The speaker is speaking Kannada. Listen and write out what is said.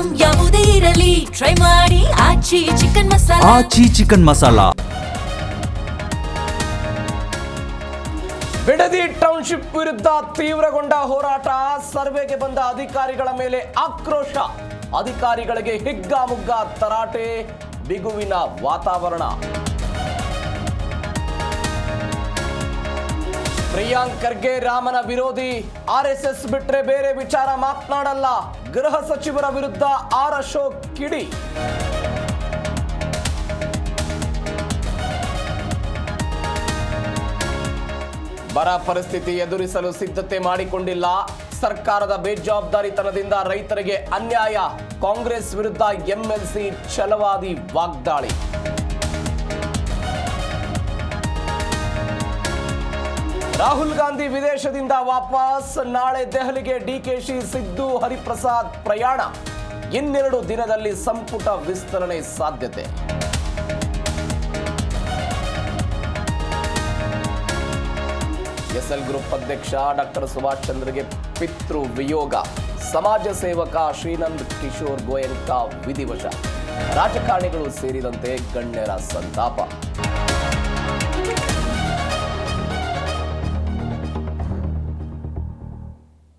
ಐಟಂ ಯಾವುದೇ ಇರಲಿ ಟ್ರೈ ಮಾಡಿ ಆಚಿ ಚಿಕನ್ ಮಸಾಲಾ. ಆಚಿ ಚಿಕನ್ ಮಸಾಲಾ. ಬಿಡದಿ ಟೌನ್ಶಿಪ್ ವಿರುದ್ಧ ತೀವ್ರಗೊಂಡ ಹೋರಾಟ. ಸರ್ವೆಗೆ ಬಂದ ಅಧಿಕಾರಿಗಳ ಮೇಲೆ ಆಕ್ರೋಶ. ಅಧಿಕಾರಿಗಳಿಗೆ ಹಿಗ್ಗಾಮುಗ್ಗಾ ತರಾಟೆ, ಬಿಗುವಿನ ವಾತಾವರಣ. ಪ್ರಿಯಾಂಕ್ ಖರ್ಗೆ ರಾಮನ ವಿರೋಧಿ, ಆರ್ಎಸ್ಎಸ್ ಬಿಟ್ರೆ ಬೇರೆ ವಿಚಾರ ಮಾತನಾಡಲ್ಲ. ಗೃಹ ಸಚಿವರ ವಿರುದ್ಧ ಆರ್ ಅಶೋಕ್ ಕಿಡಿ. ಬರ ಪರಿಸ್ಥಿತಿ ಎದುರಿಸಲು ಸಿದ್ಧತೆ ಮಾಡಿಕೊಂಡಿಲ್ಲ. ಸರ್ಕಾರದ ಬೇಜವಾಬ್ದಾರಿತನದಿಂದ ರೈತರಿಗೆ ಅನ್ಯಾಯ. ಕಾಂಗ್ರೆಸ್ ವಿರುದ್ಧ ಎಂಎಲ್ಸಿ ಛಲವಾದಿ ವಾಗ್ದಾಳಿ. ರಾಹುಲ್ ಗಾಂಧಿ ವಿದೇಶದಿಂದ ವಾಪಸ್. ನಾಳೆ ದೆಹಲಿಗೆ ಡಿಕೆಶಿ, ಸಿದ್ದು, ಹರಿಪ್ರಸಾದ್ ಪ್ರಯಾಣ. ಇನ್ನೆರಡು ದಿನದಲ್ಲಿ ಸಂಪುಟ ವಿಸ್ತರಣೆ ಸಾಧ್ಯತೆ. ಎಸ್ಎಲ್ ಗ್ರೂಪ್ ಅಧ್ಯಕ್ಷ ಡಾಕ್ಟರ್ ಸುಭಾಷ್ ಚಂದ್ರಗೆ ಪಿತೃ ವಿಯೋಗ. ಸಮಾಜ ಸೇವಕ ಶ್ರೀನಂದ್ ಕಿಶೋರ್ ಗೋಯಂಕ ವಿಧಿವಶ. ರಾಜಕಾರಣಿಗಳು ಸೇರಿದಂತೆ ಗಣ್ಯರ ಸಂತಾಪ.